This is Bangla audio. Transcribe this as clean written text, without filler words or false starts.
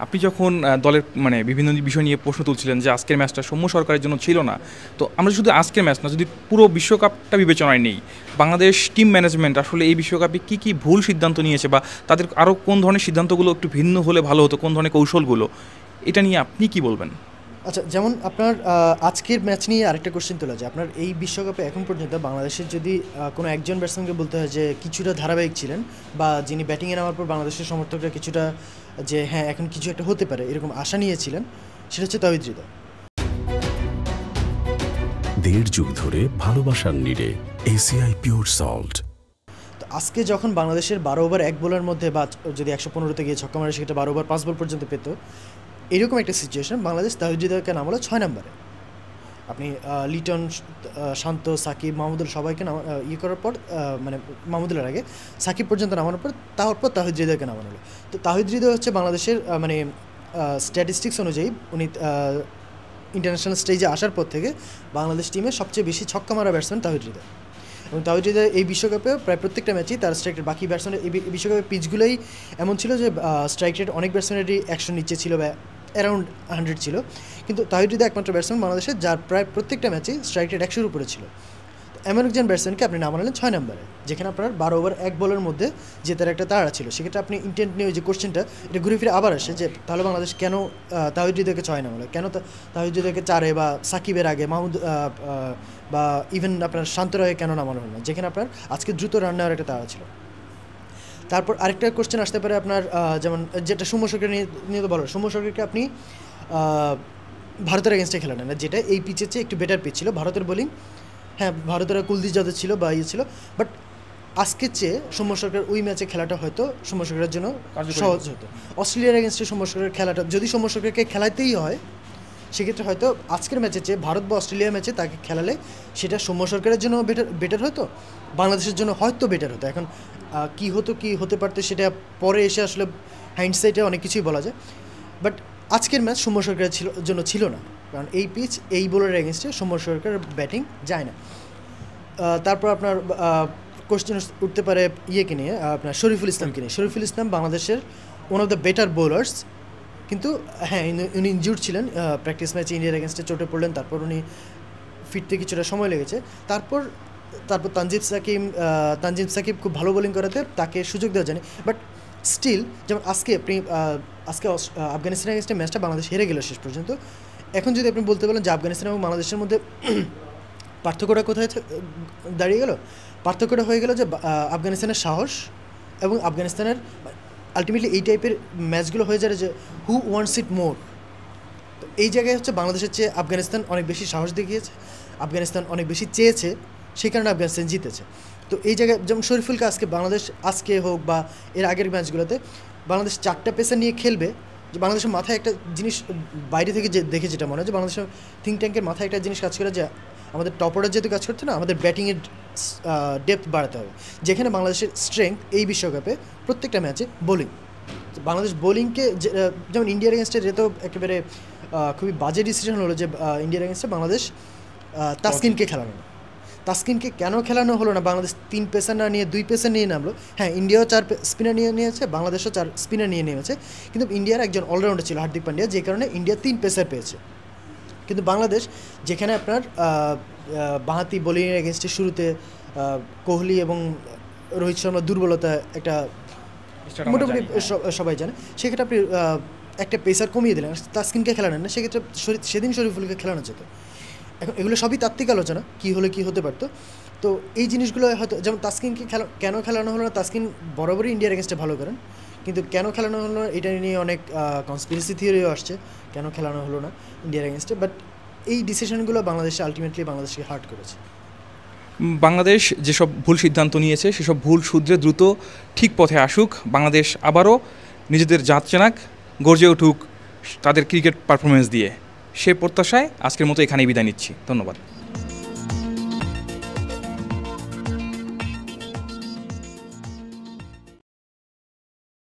আপনি যখন দলের মানে বিভিন্ন বিষয় নিয়ে প্রশ্ন তুলছিলেন যে আজকের ম্যাচটা সৌম্য সরকারের জন্য ছিল না, তো আমরা শুধু আজকের ম্যাচ না, যদি পুরো বিশ্বকাপটা বিবেচনায় নেই, বাংলাদেশ টিম ম্যানেজমেন্ট আসলে এই বিশ্বকাপে কী ভুল সিদ্ধান্ত নিয়েছে, বা তাদের আরও কোন ধরনের সিদ্ধান্তগুলো একটু ভিন্ন হলে ভালো হতো, কোন ধরনের কৌশলগুলো, এটা নিয়ে আপনি কি বলবেন? আচ্ছা, যেমন আপনার আজকের ম্যাচ নিয়ে আরেকটা কোশ্চেন তোলা যায়। আপনার এই বিশ্বকাপে এখন পর্যন্ত বাংলাদেশের যদি কোনো একজন ব্যাটসম্যানকে বলতে হয় যে কিছুটা ধারাবাহিক ছিলেন, বা যিনি ব্যাটিংয়ে নামার পর বাংলাদেশের সমর্থকরা কিছুটা যে হ্যাঁ এখন কিছু একটা হতে পারে এরকম আশা নিয়েছিলেন, সেটা হচ্ছে তাওহিদ হৃদয়। দেড় যুগ ধরে ভালোবাসার নিড়ে এসিআই পিওর সল্ট। তো আজকে যখন বাংলাদেশের 12 ওভার 1 বলের মধ্যে, বা যদি 115-তে গিয়ে ছক্কা মারে সেটা 12 ওভার 5 বল পর্যন্ত পেত, এরকম একটা সিচুয়েশন বাংলাদেশ তাওহিদ হৃদয়কে নামালো 6 নম্বরে। আপনি লিটন, শান্ত, সাকিব, মাহমুদুল সবাইকে করার পর, মানে মাহমুদুলের আগে সাকিব পর্যন্ত নামানোর পর তারপর তাওহিদ হৃদয়কে নামানো হলো। তো তাওহিদ হৃদয় হচ্ছে বাংলাদেশের মানে স্ট্যাটিস্টিক্স অনুযায়ী উনি ইন্টারন্যাশনাল স্টেজে আসার পর থেকে বাংলাদেশ টিমের সবচেয়ে বেশি ছক্কা মারা ব্যাটসম্যান তাওহিদ হৃদয়। এবং তাওহিদ হৃদয় এই বিশ্বকাপে প্রায় প্রত্যেকটা ম্যাচেই তার স্ট্রাইক রেট বাকি ব্যাটসম্যানের এই বিশ্বকাপের পিচগুলোই এমন ছিল যে স্ট্রাইক রেট অনেক ব্যাটসম্যানেরই 100 নিচে ছিল বা অ্যারাউন্ড 100 ছিল, কিন্তু তাওহিদ হৃদয় একমাত্র ব্যাটসম্যান বাংলাদেশের যার প্রায় প্রত্যেকটা ম্যাচেই স্ট্রাইক রেট 100-এর উপরে ছিল। এমন একজন ব্যাটসম্যানকে আপনি নামালেন 6 নম্বরে, যেখানে আপনার 12 ওভার 1 বলের মধ্যে জেতার একটা তাড়া ছিল। সেক্ষেত্রে আপনি ইন্টেন্ট নিয়ে যে কোশ্চেনটা, এটা ঘুরে ফিরে আবার আসে যে তাহলে বাংলাদেশ কেন তাওহিদ হৃদয়কে 6 নামালো, কেন তাওহিদ হৃদয়কে 4-এ বা সাকিবের আগে মাহমুদ বা ইভেন আপনার শান্ত রায়কে কেন নামানো হলো না, যেখানে আপনার আজকে দ্রুত রান নেওয়ার একটা তাড়া ছিল। তারপর আরেকটা কোশ্চেন আসতে পারে আপনার, যেমন যেটা সৌম্য সরকার নিয়ে তো বলো, সৌম্য সরকারকে আপনি ভারতের এগেনস্টে খেলা নেন, যেটা এই পিচের চেয়ে একটু বেটার পিচ ছিল। ভারতের বোলিং, হ্যাঁ ভারতের কুলদীপ যাদব ছিল বা ইয়ে ছিল, বাট আজকের চেয়ে সৌম্য সরকার ওই ম্যাচে খেলাটা হয়তো সৌম্য সরকারের জন্য সহজ হতো। অস্ট্রেলিয়ার এগেনস্টে সৌম্য সরকারের খেলাটা যদি সৌম্য সরকারকে খেলাতেই হয়, সেক্ষেত্রে হয়তো আজকের ম্যাচের চেয়ে ভারত বা অস্ট্রেলিয়া ম্যাচে তাকে খেলালে সেটা সৌম্য সরকারের জন্য বেটার হতো, বাংলাদেশের জন্য হয়তো বেটার হতো। এখন কী হতে পারতো সেটা পরে এসে আসলে হাইন্ডসাইটে অনেক কিছুই বলা যায়, বাট আজকের ম্যাচ সৌম্য সরকারের জন্য ছিল না, কারণ এই পিচ এই বোলারের এগেনস্টে সৌম্য সরকারের ব্যাটিং যায় না। তারপর আপনার কোশ্চেন উঠতে পারে ইয়েকে নিয়ে, আপনার শরীফুল ইসলামকে নিয়ে। শরীফুল ইসলাম বাংলাদেশের one of the better bowlers, কিন্তু হ্যাঁ উনি ইনজিউর্ড ছিলেন প্র্যাকটিস ম্যাচে, ইন্ডিয়ার এগেনস্টে চোটে পড়লেন, তারপর উনি ফিরতে কিছুটা সময় লেগেছে। তারপর তানজিম সাকিব খুব ভালো বোলিং করাতে তাকে সুযোগ দেওয়া যায়নি, বাট স্টিল যেমন আজকে আফগানিস্তানের এগেনস্টে ম্যাচটা বাংলাদেশ হেরে গেল শেষ পর্যন্ত। এখন যদি আপনি বলতে বলেন যে আফগানিস্তান এবং বাংলাদেশের মধ্যে পার্থক্যটা কোথায় দাঁড়িয়ে গেল, পার্থক্যটা হয়ে গেল যে আফগানিস্তানের সাহস এবং আফগানিস্তানের আলটিমেটলি এই টাইপের ম্যাচগুলো হয়ে যায় যে হু ওয়ান্টস ইট মোর। তো এই জায়গায় হচ্ছে বাংলাদেশের চেয়ে আফগানিস্তান অনেক বেশি সাহস দেখিয়েছে, আফগানিস্তান অনেক বেশি চেয়েছে, সেই কারণে আফগানিস্তান জিতেছে। তো এই জায়গায় যেমন শরীফুলকে আজকে হোক বা এর আগের ম্যাচগুলোতে বাংলাদেশ 4টা পেসার নিয়ে খেলবে, যে বাংলাদেশের মাথায় একটা জিনিস বাইরে থেকে দেখে যেটা মনে হয় যে বাংলাদেশের থিঙ্ক ট্যাঙ্কের মাথায় একটা জিনিস কাজ করে যে আমাদের টপ অর্ডার যেহেতু কাজ করছে না, আমাদের ব্যাটিংয়ের ডেপথ বাড়াতে হবে, যেখানে বাংলাদেশের স্ট্রেংথ এই বিশ্বকাপে প্রত্যেকটা ম্যাচে বোলিং। বাংলাদেশ বোলিংকে যেমন ইন্ডিয়ার এগেনস্টে যেহেতু একেবারে খুবই বাজে ডিসিশন হলো যে ইন্ডিয়ার এগেনস্টে বাংলাদেশ তাসকিনকে খেলানো না। তাসকিনকে কেন খেলানো হলো না? বাংলাদেশ 3 পেসার না নিয়ে 2 পেসার নিয়ে নামলো। হ্যাঁ, ইন্ডিয়াও 4 স্পিনার নিয়ে নিয়েছে, বাংলাদেশও 4 স্পিনার নিয়ে নেমেছে, কিন্তু ইন্ডিয়ার একজন অলরাউন্ডার ছিল হার্দিক পান্ডিয়া, যে কারণে ইন্ডিয়া 3 পেসার পেয়েছে। কিন্তু বাংলাদেশ যেখানে আপনার বাঁহাতি বোলিংয়ের এগেনস্টে শুরুতে কোহলি এবং রোহিত শর্মার দুর্বলতা একটা মোটামুটি সবাই জানে, সেক্ষেত্রে আপনি একটা পেসার কমিয়ে দিলেন, তাসকিনকে খেলানো না, সেক্ষেত্রে সেদিন শরীফুলকে খেলানো যেত। এখন এগুলো সবই তাত্ত্বিক আলোচনা, কী হলে কী হতে পারতো। তো এই জিনিসগুলো হয়তো, যেমন তাসকিনকে কেন খেলানো হলো না, তাসকিন বরাবরই ইন্ডিয়ার এগেনস্টে ভালো করেন, কিন্তু কেন খেলানো হলো না এটা নিয়ে অনেক কনস্পিরেসি থিওরিও আসছে, কেন খেলানো হলো না ইন্ডিয়ার এগেনস্টে। বাট এই ডিসিশনগুলো বাংলাদেশে আলটিমেটলি বাংলাদেশকে হার্ট করেছে। বাংলাদেশ যেসব ভুল সিদ্ধান্ত নিয়েছে সেসব ভুল শুধরে দ্রুত ঠিক পথে আসুক, বাংলাদেশ আবারও নিজেদের জাত চেনাক, গর্জে উঠুক তাদের ক্রিকেট পারফরমেন্স দিয়ে, সে প্রত্যাশায় আজকের মতো এখানেই বিদায় নিচ্ছি। ধন্যবাদ।